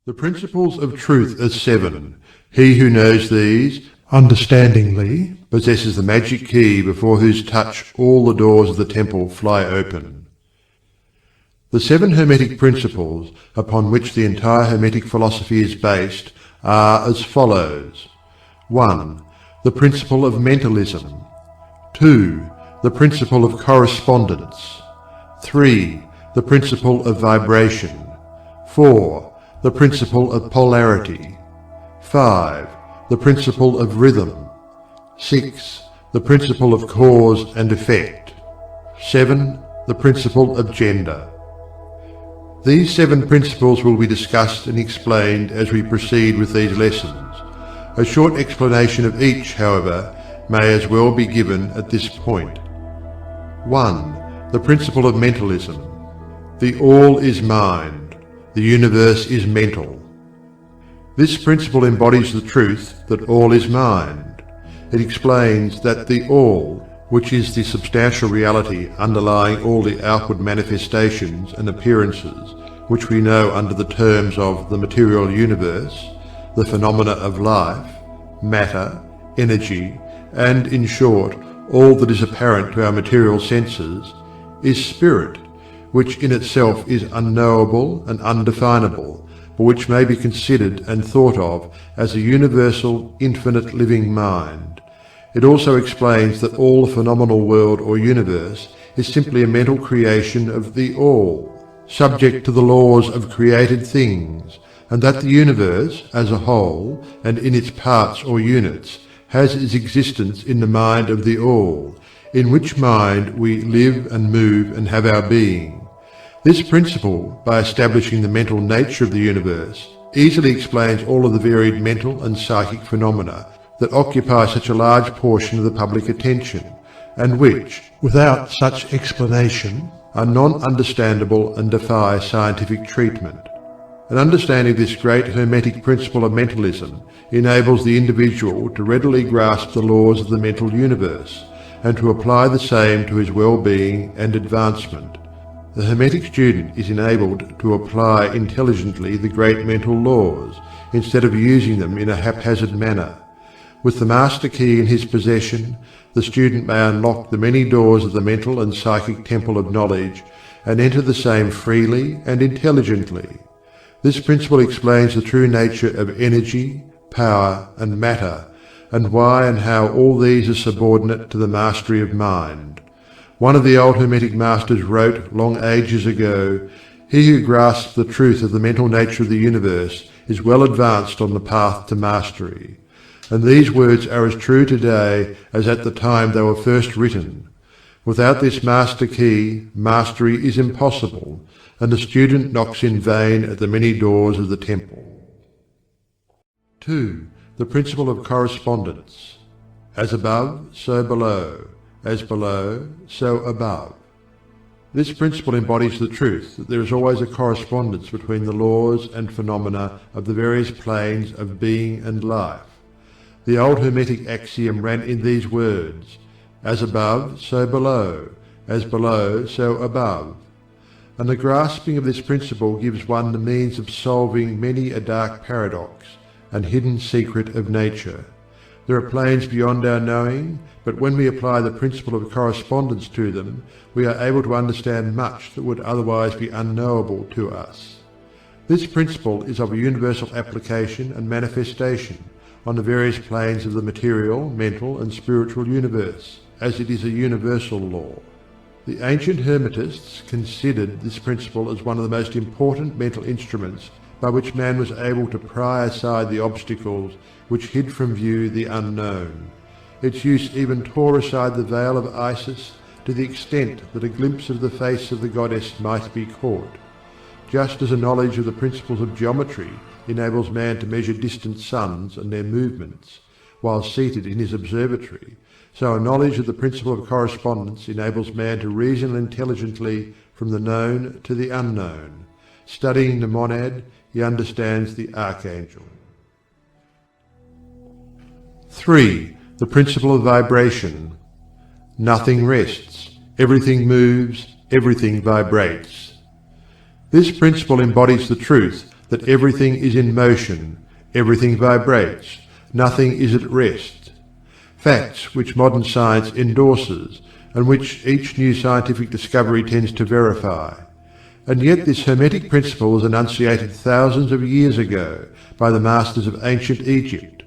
The principles of truth are 7. He who knows these, understandingly, possesses the magic key before whose touch all the doors of the temple fly open. The 7 Hermetic principles upon which the entire Hermetic philosophy is based are as follows. 1. The principle of mentalism. 2. The principle of correspondence. 3. The principle of vibration. 4. The principle of polarity. 5. The principle of rhythm. 6. The principle of cause and effect. 7. The principle of gender. These 7 principles will be discussed and explained as we proceed with these lessons. A short explanation of each, however, may as well be given at this point. 1. The principle of mentalism. The all is mind. The universe is mental. This principle embodies the truth that all is mind. It explains that the all, which is the substantial reality underlying all the outward manifestations and appearances which we know under the terms of the material universe, the phenomena of life, matter, energy, and, in short, all that is apparent to our material senses, is spirit, which in itself is unknowable and undefinable, but which may be considered and thought of as a universal, infinite living mind. It also explains that all the phenomenal world or universe is simply a mental creation of the all, subject to the laws of created things, and that the universe, as a whole, and in its parts or units, has its existence in the mind of the all, in which mind we live and move and have our being. This principle, by establishing the mental nature of the universe, easily explains all of the varied mental and psychic phenomena that occupy such a large portion of the public attention, and which, without such explanation, are non-understandable and defy scientific treatment. An understanding of this great Hermetic principle of mentalism enables the individual to readily grasp the laws of the mental universe, and to apply the same to his well-being and advancement. The Hermetic student is enabled to apply intelligently the great mental laws, instead of using them in a haphazard manner. With the master key in his possession, the student may unlock the many doors of the mental and psychic temple of knowledge, and enter the same freely and intelligently. This principle explains the true nature of energy, power, and matter, and why and how all these are subordinate to the mastery of mind. One of the old Hermetic masters wrote long ages ago, "He who grasps the truth of the mental nature of the universe is well advanced on the path to mastery." And these words are as true today as at the time they were first written. Without this master key, mastery is impossible, and the student knocks in vain at the many doors of the temple. 2. The principle of correspondence. As above, so below. As below, so above. This principle embodies the truth that there is always a correspondence between the laws and phenomena of the various planes of being and life. The old Hermetic axiom ran in these words: as above, so below. As below, so above. And the grasping of this principle gives one the means of solving many a dark paradox and hidden secret of nature. There are planes beyond our knowing, but when we apply the principle of correspondence to them, we are able to understand much that would otherwise be unknowable to us. This principle is of a universal application and manifestation on the various planes of the material, mental, and spiritual universe, as it is a universal law. The ancient Hermetists considered this principle as one of the most important mental instruments by which man was able to pry aside the obstacles which hid from view the unknown. Its use even tore aside the veil of Isis to the extent that a glimpse of the face of the goddess might be caught. Just as a knowledge of the principles of geometry enables man to measure distant suns and their movements, while seated in his observatory, so a knowledge of the principle of correspondence enables man to reason intelligently from the known to the unknown. Studying the monad, he understands the archangel. 3. The principle of vibration. Nothing rests, everything moves, everything vibrates. This principle embodies the truth that everything is in motion, everything vibrates, nothing is at rest. Facts which modern science endorses, and which each new scientific discovery tends to verify. And yet this Hermetic principle was enunciated thousands of years ago by the masters of ancient Egypt.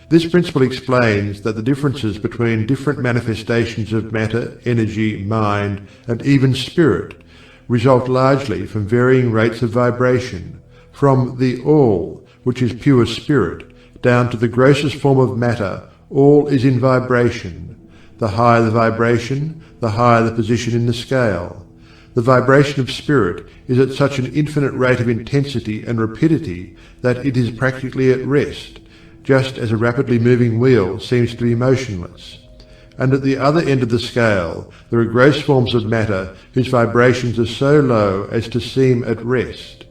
This principle explains that the differences between different manifestations of matter, energy, mind, and even spirit result largely from varying rates of vibration, from the All, which is pure spirit, down to the grossest form of matter. All is in vibration. The higher the vibration, the higher the position in the scale. The vibration of spirit is at such an infinite rate of intensity and rapidity that it is practically at rest, just as a rapidly moving wheel seems to be motionless. And at the other end of the scale, there are gross forms of matter whose vibrations are so low as to seem at rest.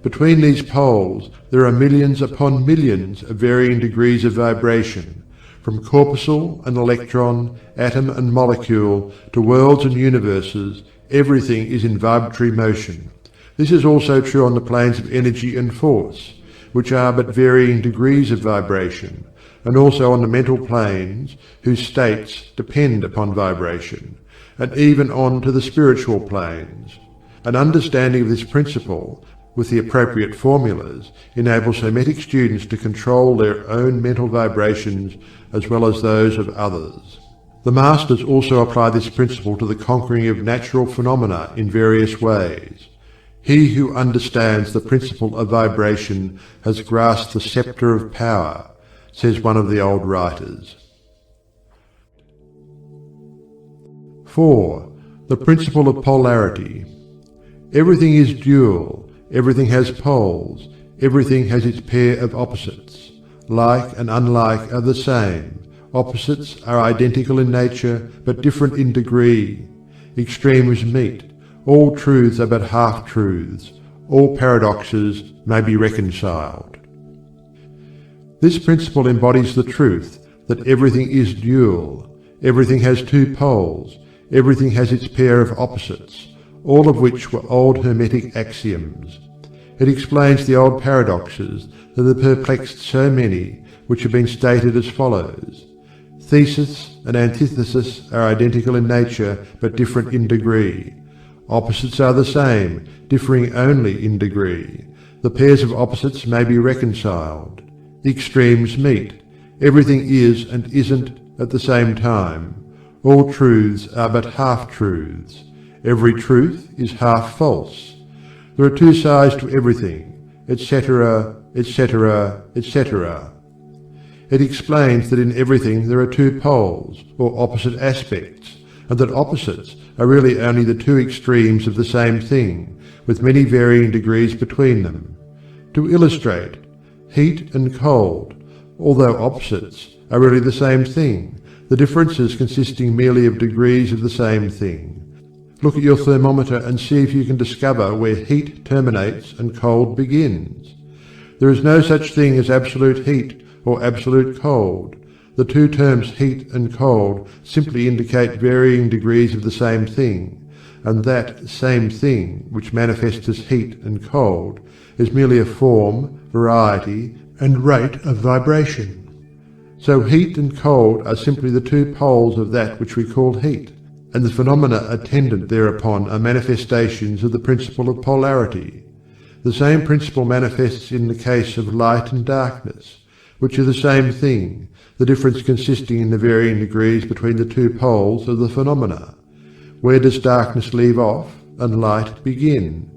Between these poles, there are millions upon millions of varying degrees of vibration, from corpuscle and electron, atom and molecule, to worlds and universes. Everything is in vibratory motion. This is also true on the planes of energy and force, which are but varying degrees of vibration, and also on the mental planes, whose states depend upon vibration, and even on to the spiritual planes. An understanding of this principle, with the appropriate formulas, enables Hermetic students to control their own mental vibrations as well as those of others. The masters also apply this principle to the conquering of natural phenomena in various ways. He who understands the principle of vibration has grasped the sceptre of power, says one of the old writers. 4. The principle of polarity. Everything is dual, everything has poles, everything has its pair of opposites. Like and unlike are the same. Opposites are identical in nature, but different in degree. Extremes meet. All truths are but half-truths. All paradoxes may be reconciled. This principle embodies the truth that everything is dual, everything has two poles, everything has its pair of opposites, all of which were old Hermetic axioms. It explains the old paradoxes that have perplexed so many, which have been stated as follows. Thesis and antithesis are identical in nature, but different in degree. Opposites are the same, differing only in degree. The pairs of opposites may be reconciled. Extremes meet. Everything is and isn't at the same time. All truths are but half-truths. Every truth is half false. There are two sides to everything, etc., etc., etc. It explains that in everything there are two poles, or opposite aspects, and that opposites are really only the two extremes of the same thing, with many varying degrees between them. To illustrate, heat and cold, although opposites, are really the same thing, the differences consisting merely of degrees of the same thing. Look at your thermometer and see if you can discover where heat terminates and cold begins. There is no such thing as absolute heat or absolute cold. The two terms heat and cold simply indicate varying degrees of the same thing, and that same thing which manifests as heat and cold is merely a form, variety, and rate of vibration. So heat and cold are simply the two poles of that which we call heat, and the phenomena attendant thereupon are manifestations of the principle of polarity. The same principle manifests in the case of light and darkness, which are the same thing, the difference consisting in the varying degrees between the two poles of the phenomena. Where does darkness leave off and light begin?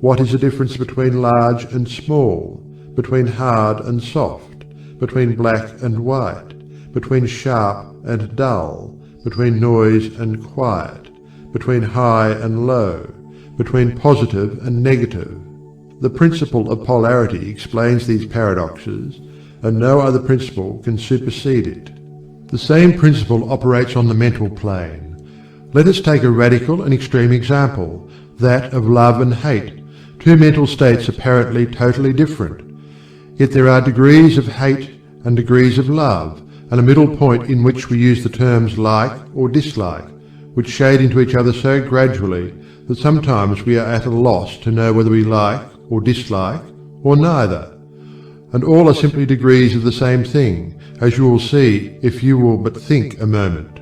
What is the difference between large and small, between hard and soft, between black and white, between sharp and dull, between noise and quiet, between high and low, between positive and negative? The principle of polarity explains these paradoxes, and no other principle can supersede it. The same principle operates on the mental plane. Let us take a radical and extreme example, that of love and hate, two mental states apparently totally different. Yet there are degrees of hate and degrees of love, and a middle point in which we use the terms like or dislike, which shade into each other so gradually that sometimes we are at a loss to know whether we like or dislike or neither, and all are simply degrees of the same thing, as you will see if you will but think a moment.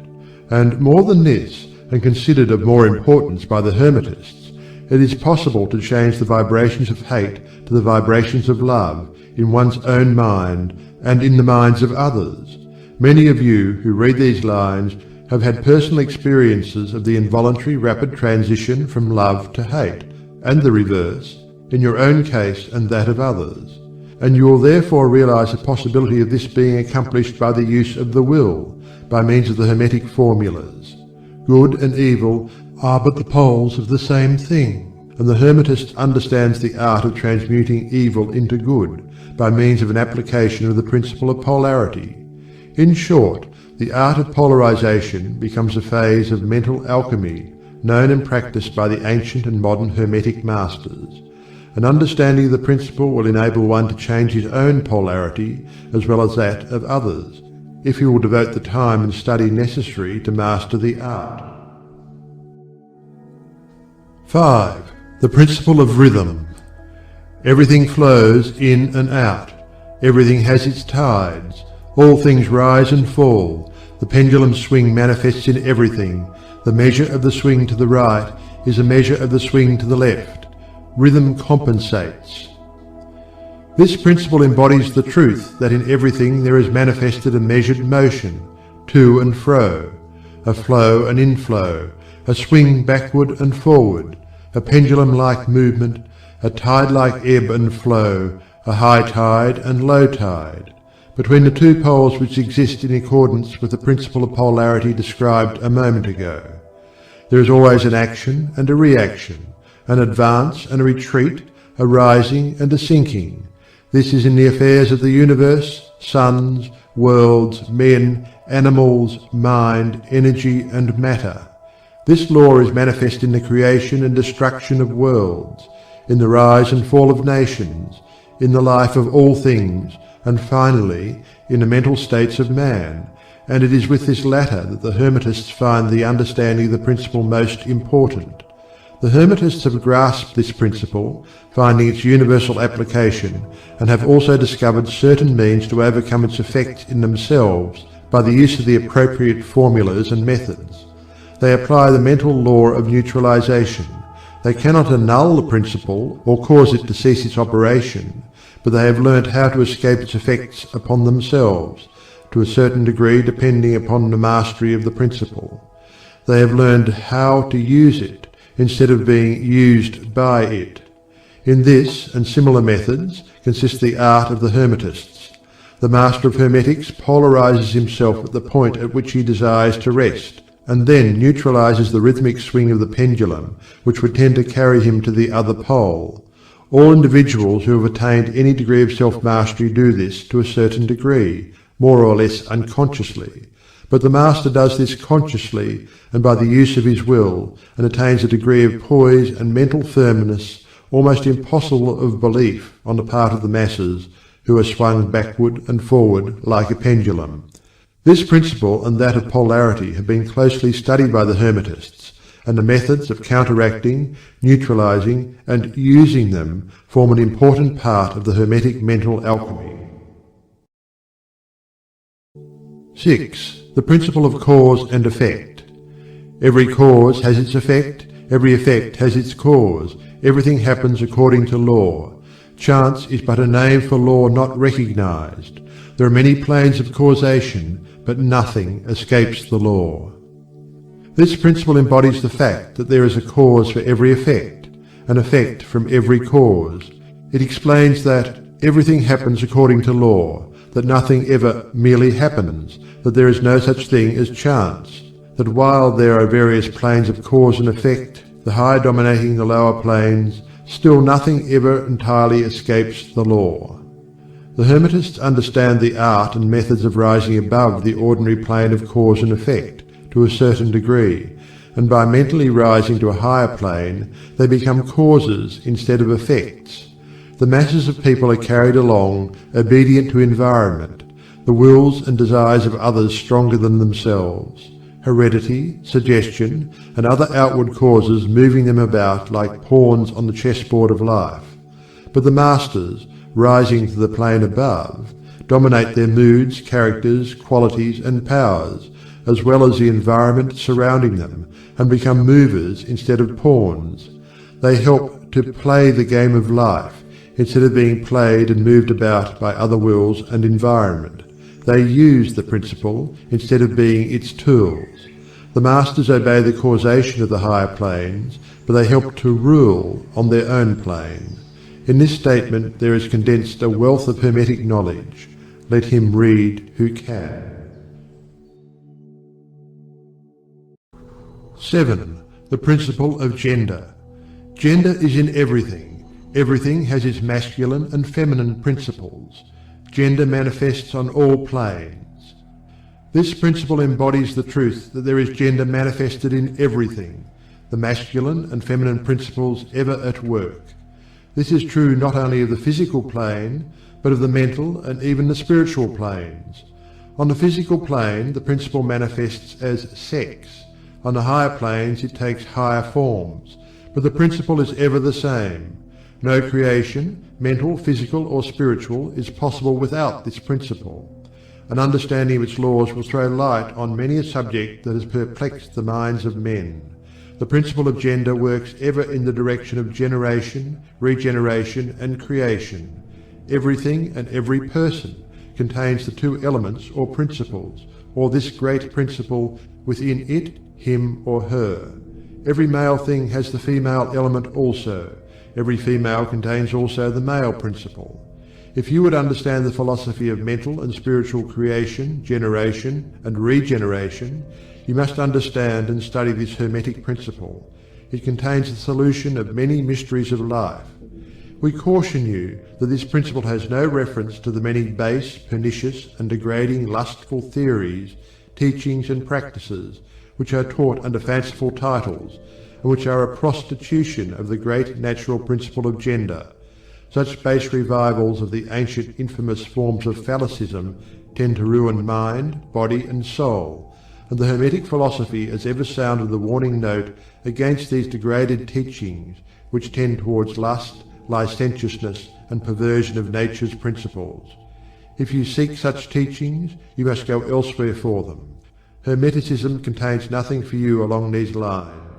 And more than this, and considered of more importance by the Hermetists, it is possible to change the vibrations of hate to the vibrations of love in one's own mind and in the minds of others. Many of you who read these lines have had personal experiences of the involuntary rapid transition from love to hate, and the reverse, in your own case and that of others. And you will therefore realize the possibility of this being accomplished by the use of the will, by means of the Hermetic formulas. Good and evil are but the poles of the same thing, and the Hermetist understands the art of transmuting evil into good, by means of an application of the principle of polarity. In short, the art of polarization becomes a phase of mental alchemy, known and practiced by the ancient and modern Hermetic masters. An understanding of the principle will enable one to change his own polarity as well as that of others, if he will devote the time and study necessary to master the art. 5. The principle of rhythm. Everything flows in and out. Everything has its tides. All things rise and fall. The pendulum swing manifests in everything. The measure of the swing to the right is a measure of the swing to the left. Rhythm compensates. This principle embodies the truth that in everything there is manifested a measured motion, to and fro, a flow and inflow, a swing backward and forward, a pendulum-like movement, a tide-like ebb and flow, a high tide and low tide, between the two poles which exist in accordance with the principle of polarity described a moment ago. There is always an action and a reaction, an advance and a retreat, a rising and a sinking. This is in the affairs of the universe, suns, worlds, men, animals, mind, energy, and matter. This law is manifest in the creation and destruction of worlds, in the rise and fall of nations, in the life of all things, and finally, in the mental states of man. And it is with this latter that the Hermetists find the understanding of the principle most important. The Hermetists have grasped this principle, finding its universal application, and have also discovered certain means to overcome its effects in themselves by the use of the appropriate formulas and methods. They apply the mental law of neutralization. They cannot annul the principle or cause it to cease its operation, but they have learnt how to escape its effects upon themselves, to a certain degree depending upon the mastery of the principle. They have learned how to use it, instead of being used by it. In this and similar methods consists the art of the Hermetists. The master of Hermetics polarizes himself at the point at which he desires to rest, and then neutralizes the rhythmic swing of the pendulum, which would tend to carry him to the other pole. All individuals who have attained any degree of self-mastery do this to a certain degree, more or less unconsciously. But the master does this consciously and by the use of his will, and attains a degree of poise and mental firmness almost impossible of belief on the part of the masses, who are swung backward and forward like a pendulum. This principle and that of polarity have been closely studied by the Hermetists, and the methods of counteracting, neutralizing, and using them form an important part of the Hermetic mental alchemy. 6. The principle of cause and effect. Every cause has its effect, every effect has its cause, everything happens according to law. Chance is but a name for law not recognized. There are many planes of causation, but nothing escapes the law. This principle embodies the fact that there is a cause for every effect, an effect from every cause. It explains that everything happens according to law, that nothing ever merely happens, that there is no such thing as chance, that while there are various planes of cause and effect, the higher dominating the lower planes, still nothing ever entirely escapes the law. The Hermetists understand the art and methods of rising above the ordinary plane of cause and effect to a certain degree, and by mentally rising to a higher plane, they become causes instead of effects. The masses of people are carried along, obedient to environment, the wills and desires of others stronger than themselves, heredity, suggestion, and other outward causes moving them about like pawns on the chessboard of life. But the masters, rising to the plane above, dominate their moods, characters, qualities and powers, as well as the environment surrounding them, and become movers instead of pawns. They help to play the game of life, instead of being played and moved about by other wills and environment. They use the principle instead of being its tools. The masters obey the causation of the higher planes, but they help to rule on their own plane. In this statement there is condensed a wealth of Hermetic knowledge. Let him read who can. 7. The principle of gender. Gender is in everything. Everything has its masculine and feminine principles. Gender manifests on all planes. This principle embodies the truth that there is gender manifested in everything, the masculine and feminine principles ever at work. This is true not only of the physical plane, but of the mental and even the spiritual planes. On the physical plane, the principle manifests as sex. On the higher planes, it takes higher forms, but the principle is ever the same. No creation, mental, physical or spiritual, is possible without this principle. An understanding of its laws will throw light on many a subject that has perplexed the minds of men. The principle of gender works ever in the direction of generation, regeneration and creation. Everything and every person contains the two elements or principles, or this great principle within it, him or her. Every male thing has the female element also. Every female contains also the male principle. If you would understand the philosophy of mental and spiritual creation, generation and regeneration, you must understand and study this Hermetic principle. It contains the solution of many mysteries of life. We caution you that this principle has no reference to the many base, pernicious and degrading lustful theories, teachings and practices which are taught under fanciful titles, and which are a prostitution of the great natural principle of gender. Such base revivals of the ancient infamous forms of phallicism tend to ruin mind, body and soul, and the Hermetic philosophy has ever sounded the warning note against these degraded teachings which tend towards lust, licentiousness and perversion of nature's principles. If you seek such teachings, you must go elsewhere for them. Hermeticism contains nothing for you along these lines.